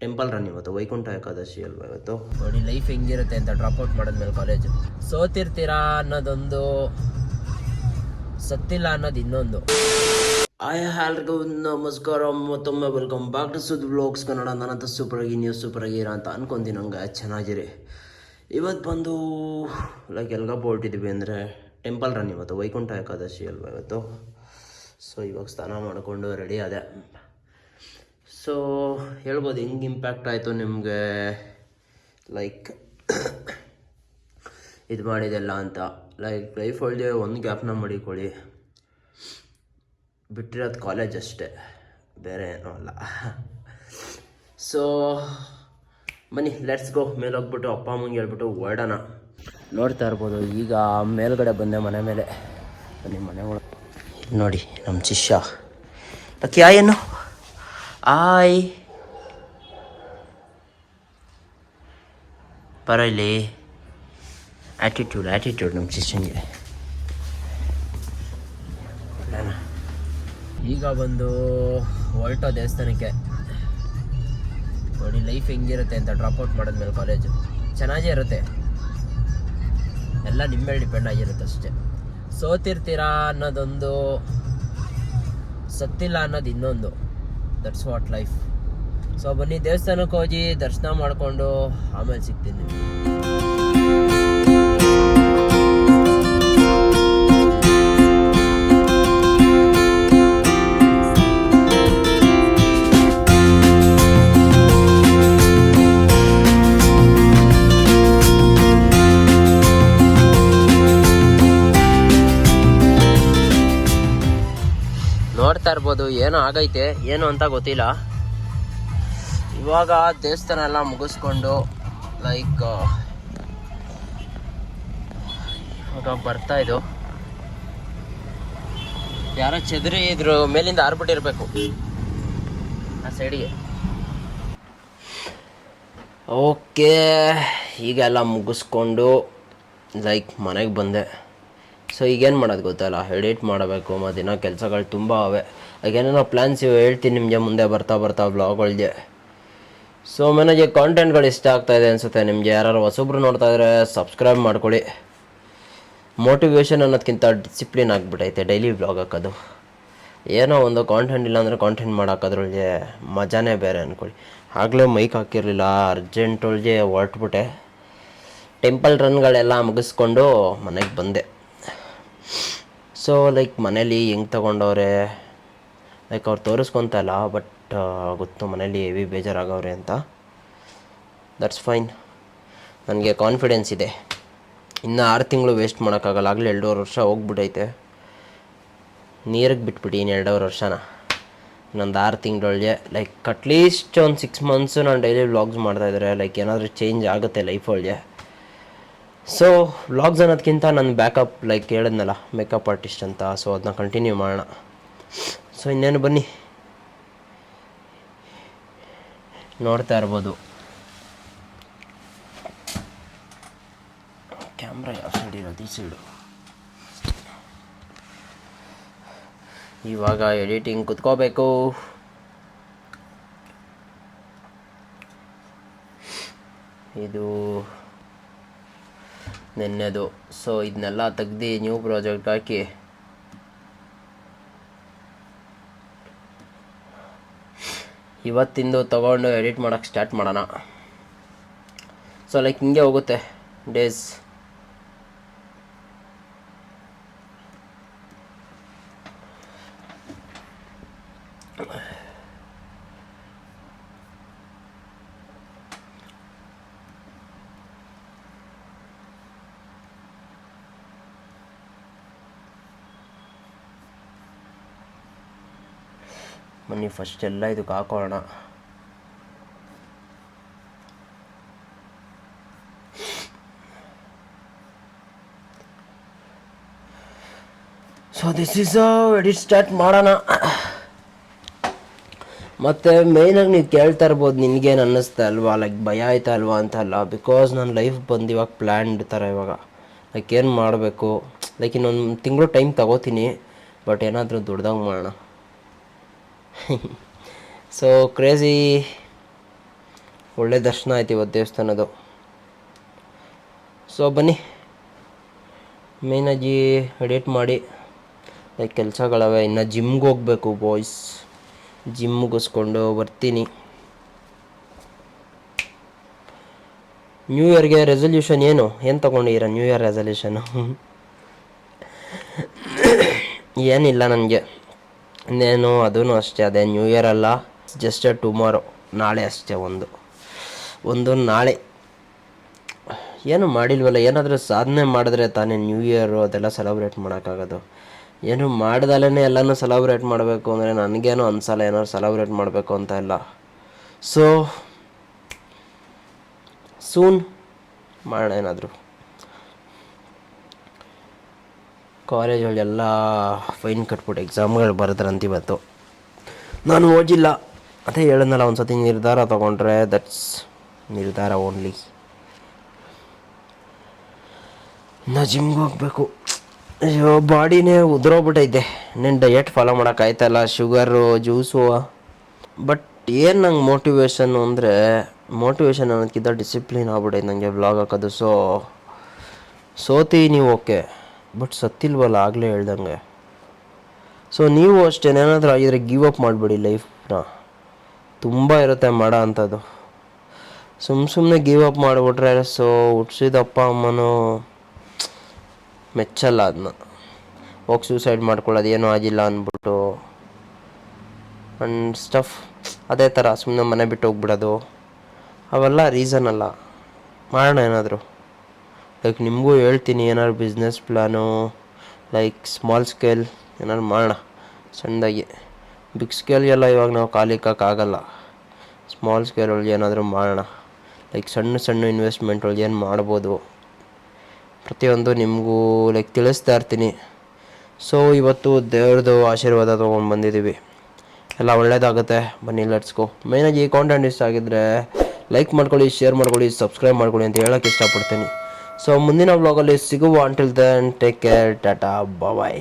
Temple run ಇವತ್ತು ವೈಕುಂಠ ಏಕಾದಶಿ ಅಲ್ವಾ ಇವತ್ತು. ನೋಡಿ ಲೈಫ್ ಹೆಂಗಿರುತ್ತೆ ಅಂತ ಡ್ರಾಪ್ ಔಟ್ ಮಾಡಿದ್ಮೇಲೆ ಕಾಲೇಜು. ಸೋತಿರ್ತೀರಾ ಅನ್ನೋದೊಂದು, ಸತ್ತಿಲ್ಲ ಅನ್ನೋದು ಇನ್ನೊಂದು. ಎಲ್ರಿಗೂ ನಮಸ್ಕಾರ, ಮತ್ತೊಮ್ಮೆ ವೆಲ್ಕಮ್ ಬ್ಯಾಕ್ ಟು ಸುದ್ ವ್ಲಾಗ್ಸ್ ಕನ್ನಡ. ನಾನಂತ ಸೂಪರಾಗಿ ನೀವು ಸೂಪರಾಗಿರ ಅಂತ ಅನ್ಕೊಂತೀನಿ. ಹಂಗೆ ಚೆನ್ನಾಗಿರಿ. ಇವತ್ತು ಬಂದು ಎಲ್ಗಪ್ಪ ಹೊರಟಿದ್ವಿ ಅಂದರೆ ಟೆಂಪಲ್ ರನ್ ಇವತ್ತು ವೈಕುಂಠ ಏಕಾದಶಿ ಅಲ್ವಾ ಇವತ್ತು. ಸೊ ಇವಾಗ ಸ್ನಾನ ಮಾಡಿಕೊಂಡು ರೆಡಿ ಆದೆ. ಸೊ ಹೇಳ್ಬೋದು ಹೆಂಗೆ ಇಂಪ್ಯಾಕ್ಟ್ ಆಯಿತು ನಿಮಗೆ ಇದು ಮಾಡಿದೆಲ್ಲ ಅಂತ. ಲೈಫ್ ಒಳಗೆ ಒಂದು ಗ್ಯಾಪ್ನ ಮಾಡಿಕೊಳ್ಳಿ, ಬಿಟ್ಟಿರೋದು ಕಾಲೇಜ್ ಅಷ್ಟೇ, ಬೇರೆ ಏನೂ ಅಲ್ಲ. ಸೊ ಬನ್ನಿ ಲೆಟ್ಸ್ ಗೋ. ಮೇಲೆ ಹೋಗ್ಬಿಟ್ಟು ಅಪ್ಪ ಅಮ್ಮಂಗೆ ಹೇಳ್ಬಿಟ್ಟು ಹೊರಡೋಣ. ನೋಡ್ತಾ ಇರ್ಬೋದು ಈಗ ಮೇಲ್ಗಡೆ ಬಂದೆ ಮನೆ ಮೇಲೆ. ಬನ್ನಿ ಮನೆ ಒಳಗೆ ನೋಡಿ ನಮ್ಮ ಶಿಷ್ಯ ಕ್ಯಾ ಏನು ಆಯ್ ಬರ ಇಲ್ಲಿ. ಆ್ಯಟಿಟ್ಯೂಡ್ ನಮ್ಮ ಶಿಷ್ಯನಿಗೆ. ಈಗ ಬಂದು ಹೊರಟೋ ದೇವಸ್ಥಾನಕ್ಕೆ. ನೋಡಿ ಲೈಫ್ ಹೆಂಗಿರುತ್ತೆ ಅಂತ ಡ್ರಾಪ್ ಔಟ್ ಮಾಡಿದ್ಮೇಲೆ ಕಾಲೇಜು. ಚೆನ್ನಾಗೇ ಇರುತ್ತೆ, ಎಲ್ಲ ನಿಮ್ಮ ಮೇಲೆ ಡಿಪೆಂಡ್ ಆಗಿರುತ್ತೆ ಅಷ್ಟೇ. ಸೋತಿರ್ತೀರಾ ಅನ್ನೋದೊಂದು, ಸತ್ತಿಲ್ಲ ಅನ್ನೋದು ಇನ್ನೊಂದು. That's what life. ಸೊ ಬನ್ನಿ ದೇವಸ್ಥಾನಕ್ಕೆ ಹೋಗಿ ದರ್ಶನ ಮಾಡಿಕೊಂಡು ಆಮೇಲೆ ಸಿಗ್ತೀನಿ ನಿಮಗೆ. ನೋಡ್ತಾ ಇರ್ಬೋದು ಏನೋ ಆಗೈತೆ, ಏನು ಅಂತ ಗೊತ್ತಿಲ್ಲ. ಇವಾಗ ದೇವಸ್ಥಾನ ಎಲ್ಲ ಮುಗಿಸ್ಕೊಂಡು ಇವಾಗ ಬರ್ತಾ ಇದ್ದು. ಯಾರೋ ಚೆದರಿ ಇದ್ರ ಮೇಲಿಂದ ಹಾರ್ಬಿಟ್ಟಿರ್ಬೇಕು ಆ ಸೈಡಿಗೆ. ಓಕೆ, ಈಗೆಲ್ಲ ಮುಗಿಸ್ಕೊಂಡು ಮನೆಗೆ ಬಂದೆ. ಸೊ ಈಗೇನು ಮಾಡೋದು ಗೊತ್ತಲ್ಲ, ಎಡಿಟ್ ಮಾಡಬೇಕು, ಮತ್ತು ಇನ್ನೂ ಕೆಲಸಗಳು ತುಂಬ ಅವೆ. ಏನೇನೋ ಪ್ಲ್ಯಾನ್ಸ್ ಇವೆ, ಹೇಳ್ತೀನಿ ನಿಮಗೆ ಮುಂದೆ ಬರ್ತಾ ಬ್ಲಾಗ್ಗಳಿಗೆ. ಸೊ ನನಗೆ ಕಾಂಟೆಂಟ್ಗಳು ಇಷ್ಟ ಆಗ್ತಾಯಿದೆ ಅನಿಸುತ್ತೆ ನಿಮಗೆ. ಯಾರು ಹೊಸೊಬ್ರು ನೋಡ್ತಾ ಇದ್ರೆ ಸಬ್ಸ್ಕ್ರೈಬ್ ಮಾಡ್ಕೊಳ್ಳಿ. ಮೋಟಿವೇಶನ್ ಅನ್ನೋದಕ್ಕಿಂತ ಡಿಸಿಪ್ಲಿನ್ ಆಗಿಬಿಟ್ಟೈತೆ ಡೈಲಿ ವ್ಲಾಗ್ ಹಾಕೋದು. ಏನೋ ಒಂದು ಕಾಂಟೆಂಟ್ ಇಲ್ಲಾಂದರೆ ಕಾಂಟೆಂಟ್ ಮಾಡೋಕ್ಕೋದ್ರೊಳಗೆ ಮಜಾನೇ ಬೇರೆ ಅಂದ್ಕೊಳ್ಳಿ. ಆಗಲೇ ಮೈಕ್ ಹಾಕಿರಲಿಲ್ಲ, ಅರ್ಜೆಂಟ್ ಒಳಗೆ ಹೊರಟ್ಬಿಟ್ಟೆ. ಟೆಂಪಲ್ ರನ್ಗಳೆಲ್ಲ ಮುಗಿಸ್ಕೊಂಡು ಮನೆಗೆ ಬಂದೆ. ಸೊ ಮನೇಲಿ ಹೆಂಗೆ ತೊಗೊಂಡವ್ರೆ, ಅವ್ರು ತೋರಿಸ್ಕೊತಲ್ಲ, ಬಟ್ ಗೊತ್ತು ಮನೇಲಿ ಹೆವಿ ಬೇಜಾರಾಗವ್ರೆ ಅಂತ. That's fine. ನನಗೆ ಕಾನ್ಫಿಡೆನ್ಸ್ ಇದೆ. ಇನ್ನು 6 ತಿಂಗಳು ವೇಸ್ಟ್ ಮಾಡೋಕ್ಕಾಗಲ್ಲ. ಆಗಲೇ 2.5 ವರ್ಷ ಹೋಗ್ಬಿಟ್ಟೈತೆ. ನೀರಿಗೆ ಬಿಟ್ಬಿಟ್ಟು ಇನ್ನು 2.5 ವರ್ಷನ. ಇನ್ನೊಂದು 6 ತಿಂಗಳೊಳಗೆ ಅಟ್ಲೀಸ್ಟ್ ಒಂದು 6 ಮಂತ್ಸು ನಾನು ಡೈಲಿ ವ್ಲಾಗ್ಸ್ ಮಾಡ್ತಾಯಿದ್ರೆ ಏನಾದರೂ ಚೇಂಜ್ ಆಗುತ್ತೆ ಲೈಫ್ ಒಳಗೆ. ಸೊ ವ್ಲಾಗ್ಸ್ ಅನ್ನೋದಕ್ಕಿಂತ ನನ್ನ ಬ್ಯಾಕಪ್ ಹೇಳಿದ್ನಲ್ಲ ಮೇಕಪ್ ಆರ್ಟಿಸ್ಟ್ ಅಂತ, ಸೊ ಅದನ್ನ ಕಂಟಿನ್ಯೂ ಮಾಡೋಣ. ಸೊ ಇನ್ನೇನು ಬನ್ನಿ ನೋಡ್ತಾ ಇರ್ಬೋದು. ಕ್ಯಾಮ್ರಾ ಯಾವ ಸೈಡ್ ಇರೋದು? ಈ ಸೈಡು. ಇವಾಗ ಎಡಿಟಿಂಗ್ ಕುತ್ಕೋಬೇಕು. ಇದು ನೆನ್ನೆದು. ಸೊ ಇದನ್ನೆಲ್ಲ ತೆಗ್ದು ನ್ಯೂ ಪ್ರಾಜೆಕ್ಟ್ ಹಾಕಿ ಇವತ್ತಿಂದು ತೊಗೊಂಡು ಎಡಿಟ್ ಮಾಡೋಕ್ಕೆ ಸ್ಟಾರ್ಟ್ ಮಾಡೋಣ. ಸೊ ಹಿಂಗೆ ಹೋಗುತ್ತೆ ಡೇಸ್. ಬನ್ನಿ ಫಸ್ಟ್ ಎಲ್ಲ ಇದಕ್ಕೆ ಹಾಕೋಣ. So this is edit start ಮಾಡೋಣ. ಮತ್ತು ಮೇಯ್ನಾಗಿ ನೀವು ಕೇಳ್ತಾ ಇರ್ಬೋದು ನಿನಗೇನು ಅನ್ನಿಸ್ತಾ ಅಲ್ವಾ, ಭಯ ಆಯ್ತಾ ಅಲ್ವಾ ಅಂತ ಅಲ್ಲ. ಬಿಕಾಸ್ ನನ್ನ ಲೈಫ್ ಬಂದು ಇವಾಗ ಪ್ಲ್ಯಾನ್ಡ್ ಥರ. ಇವಾಗ ಏನು ಮಾಡಬೇಕು, ಇನ್ನೊಂದು ತಿಂಗಳು ಟೈಮ್ ತಗೋತೀನಿ, ಬಟ್ ಏನಾದರೂ ದೊಡ್ಡದಾಗಿ ಮಾಡೋಣ. ಸೊ ಕ್ರೇಜಿ ಒಳ್ಳೆ ದರ್ಶನ ಆಯ್ತು ಇವತ್ತು ದೇವಸ್ಥಾನದ್ದು. ಸೊ ಬನ್ನಿ, ಮೇಯ್ನಾಗಿ ಎಡಿಟ್ ಮಾಡಿ ಕೆಲಸಗಳವೆ. ಇನ್ನು ಜಿಮ್ಗೆ ಹೋಗ್ಬೇಕು ಬಾಯ್ಸ್, ಜಿಮ್ ಮುಗಿಸ್ಕೊಂಡು ಬರ್ತೀನಿ. ನ್ಯೂ ಇಯರ್ಗೆ ರೆಸಲ್ಯೂಷನ್ ಏನು ತೊಗೊಂಡಿದ್ದೀರಾ? ನ್ಯೂ ಇಯರ್ ರೆಸಲ್ಯೂಷನು ಏನಿಲ್ಲ ನನಗೆ. ಇನ್ನೇನು ಅದೂ ಅಷ್ಟೇ, ಅದೇ ನ್ಯೂ ಇಯರ್ ಅಲ್ಲ, ಜಸ್ಟ್ ಟುಮಾರೋ, ನಾಳೆ ಅಷ್ಟೇ. ಒಂದು ನಾಳೆ ಏನು ಮಾಡಿಲ್ವಲ್ಲ. ಏನಾದರೂ ಸಾಧನೆ ಮಾಡಿದ್ರೆ ತಾನೇ ನ್ಯೂ ಇಯರು ಅದೆಲ್ಲ ಸೆಲೆಬ್ರೇಟ್ ಮಾಡೋಕ್ಕಾಗೋದು. ಏನು ಮಾಡ್ದಲೇ ಎಲ್ಲನೂ ಸೆಲೆಬ್ರೇಟ್ ಮಾಡಬೇಕು ಅಂದರೆ ನನಗೇನು ಅನ್ಸಲ್ಲ ಏನಾದ್ರು ಸೆಲೆಬ್ರೇಟ್ ಮಾಡಬೇಕು ಅಂತ ಎಲ್ಲ. ಸೊ ಸೂನ್ ಮಾಡೋಣ ಏನಾದರೂ. ಕಾಲೇಜಲ್ಲೆಲ್ಲ ಫೈನ್ ಕಟ್ಬಿಟ್ಟು ಎಕ್ಸಾಮ್ಗಳು ಬರೆದ್ರಂತ ಇವತ್ತು. ನಾನು ಓದಿಲ್ಲ, ಅದೇ ಹೇಳಿದ್ನಲ್ಲ, ಒಂದು ಸತಿ ನಿರ್ಧಾರ ತೊಗೊಂಡ್ರೆ ದಟ್ಸ್ ನಿರ್ಧಾರ ಓನ್ಲಿ. ಇನ್ನು ಜಿಮ್ಗೆ ಹೋಗ್ಬೇಕು. ಅಯ್ಯೋ ಬಾಡಿನೇ ಉದುರೋಗ್ಬಿಟ್ಟೈತೆ. ನೀನು ಡಯಟ್ ಫಾಲೋ ಮಾಡೋಕ್ಕಾಯ್ತಲ್ಲ, ಶುಗರು, ಜ್ಯೂಸು. ಬಟ್ ಏನು ನಂಗೆ ಮೋಟಿವೇಶನ್ನು ಅಂದರೆ, ಮೋಟಿವೇಶನ್ ಅನ್ನೋದಕ್ಕಿಂತ ಡಿಸಿಪ್ಲಿನ್ ಆಗ್ಬಿಟ್ಟೈತೆ ನನಗೆ ವ್ಲಾಗ್ ಹಾಕೋದು. ಸೋತೀನಿ ಓಕೆ, ಬಟ್ ಸತ್ತಿಲ್ವಲ್ಲ ಆಗಲೇ ಹೇಳ್ದಂಗೆ. ಸೊ ನೀವು ಅಷ್ಟೇ, ಏನಾದರೂ ಆಗಿದ್ರೆ ಗಿವ್ ಅಪ್ ಮಾಡಿಬಿಡಿ ಲೈಫ್ನ. ತುಂಬ ಇರುತ್ತೆ ಮಾಡೋ ಅಂಥದ್ದು. ಸುಮ್ಮನೆ ಗಿವ್ ಅಪ್ ಮಾಡಿಬಿಟ್ರೆ ಹುಟ್ಟಿಸಿದ ಅಪ್ಪ ಅಮ್ಮನೂ ಮೆಚ್ಚಲ್ಲ ಅದನ್ನ. ಹೋಗಿ ಸೂಸೈಡ್ ಮಾಡ್ಕೊಳ್ಳೋದು, ಏನೂ ಆಗಿಲ್ಲ ಅಂದ್ಬಿಟ್ಟು ಆ್ಯಂಡ್ ಸ್ಟಫ್. ಅದೇ ಥರ ಸುಮ್ಮನೆ ಮನೆ ಬಿಟ್ಟು ಹೋಗ್ಬಿಡೋದು, ಅವೆಲ್ಲ ರೀಸನ್ ಅಲ್ಲ. ಮಾಡೋಣ ಏನಾದರೂ. ಲೈಕ್ ನಿಮಗೂ ಹೇಳ್ತೀನಿ, ಏನಾದ್ರು business plan, like small scale ಏನಾದ್ರು ಮಾಡೋಣ ಸಣ್ಣದಾಗಿ. ಬಿಗ್ ಸ್ಕೇಲ್ಗೆಲ್ಲ ಇವಾಗ ನಾವು ಕಾಲಿಕ್ಕಾಗಲ್ಲ. ಸ್ಮಾಲ್ ಸ್ಕೇಲ್ ಒಳಗೆ ಏನಾದರೂ ಮಾಡೋಣ. ಲೈಕ್ ಸಣ್ಣ ಇನ್ವೆಸ್ಟ್ಮೆಂಟ್ ಒಳಗೆ ಏನು ಮಾಡ್ಬೋದು ಪ್ರತಿಯೊಂದು ನಿಮಗೂ ಲೈಕ್ ತಿಳಿಸ್ತಾ ಇರ್ತೀನಿ. ಸೊ ಇವತ್ತು ದೇವ್ರದ್ದು ಆಶೀರ್ವಾದ ತೊಗೊಂಡು ಬಂದಿದ್ದೀವಿ, ಎಲ್ಲ ಒಳ್ಳೇದಾಗುತ್ತೆ. ಬನ್ನಿ ಲೆಟ್ಸ್ ಗೋ. ಮೇಯ್ನಾಗಿ ಈ ಕಾಂಟೆಂಟ್ ಇಷ್ಟ ಆಗಿದ್ದರೆ ಲೈಕ್ ಮಾಡ್ಕೊಳ್ಳಿ, ಶೇರ್ ಮಾಡ್ಕೊಳ್ಳಿ, ಸಬ್ಸ್ಕ್ರೈಬ್ ಮಾಡ್ಕೊಳ್ಳಿ ಅಂತ ಹೇಳೋಕ್ಕೆ ಇಷ್ಟಪಡ್ತೀನಿ. ಸೊ ಮುಂದಿನ ವ್ಲಾಗಲ್ಲಿ ಸಿಗುವ. Until then take care, tata, ಬಾಯ್.